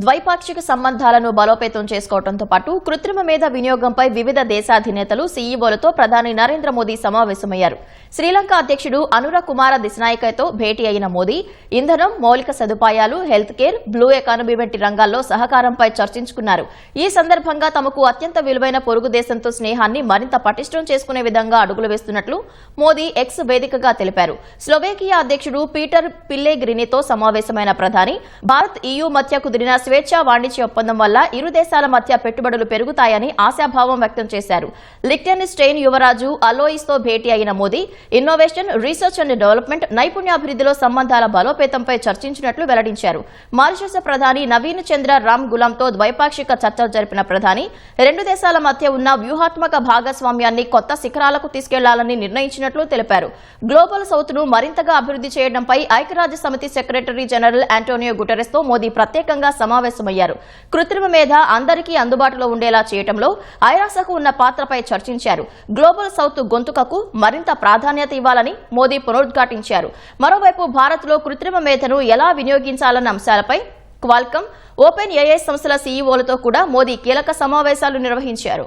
ద్వైపాక్షిక సంబంధాలను బలోపేతం చేసుకోవడంతో పాటు కృత్రిమ మేధ వినియోగంపై వివిధ దేశాధినేతలు సీఈఓలతో ప్రధాని నరేంద్ర మోదీ సమావేశమయ్యారు. శ్రీలంక అధ్యక్షుడు అనుర కుమార దిశనాయకతో భేటీ అయిన మోదీ ఇంధనం, మౌలిక సదుపాయాలు, హెల్త్ కేర్, బ్లూ ఎకానమీ వంటి రంగాల్లో సహకారంపై చర్చించుకున్నారు. ఈ సందర్భంగా తమకు అత్యంత విలువైన పొరుగు దేశంతో స్నేహాన్ని మరింత పటిష్టం చేసుకునే విధంగా అడుగులు వేస్తున్నట్లు మోదీ ఎక్స్ వేదికగా తెలిపారు. స్లోవేకియా అధ్యక్షుడు పీటర్ పిల్లెగ్రినితో సమావేశమైన ప్రధాని భారత్ EU మధ్య కుదిరిన స్వేచ్ఛా వాణిజ్య ఒప్పందం వల్ల ఇరు దేశాల మధ్య పెట్టుబడులు పెరుగుతాయని ఆశాభావం వ్యక్తం చేశారు. లిక్టెన్స్టైన్ యువరాజు అలోయిస్తో భేటీ అయిన Modi innovation, research and development, నైపుణ్యాభివృద్ధిలో సంబంధాల బలోపేతంపై చర్చించినట్లు వెల్లడించారు. మారిషస్ ప్రధాని నవీన్ చంద్ర రామ్ గులాంతో ద్వైపాక్షిక చర్చలు జరిపిన ప్రధాని రెండు దేశాల మధ్య ఉన్న వ్యూహాత్మక భాగస్వామ్యాన్ని కొత్త శిఖరాలకు తీసుకెళ్లాలని నిర్ణయించినట్లు తెలిపారు. గ్లోబల్ సౌత్ ను మరింతగా అభివృద్ధి చేయడంపై ఐక్యరాజ్య సమితి సెక్రటరీ జనరల్ ఆంటోనియో గుటెరెస్ తో మోదీ ప్రత్యేకంగా సమావేశమయ్యారు. కృత్రిమ మేధ అందరికీ అందుబాటులో ఉండేలా చేయడంలో ఐరాసకు ఉన్న పాత్రపై చర్చించారు. గ్లోబల్ సౌత్ గొంతుకకు మరింత ప్రాధాన్యత ఇవ్వాలని మోదీ పునరుద్ఘాటించారు. మరోవైపు భారత్లో కృత్రిమ మేధను ఎలా వినియోగించాలన్న అంశాలపై క్వాల్కమ్, ఓపెన్ AI సంస్థల సీఈఓలతో కూడా మోదీ కీలక సమావేశాలు నిర్వహించారు.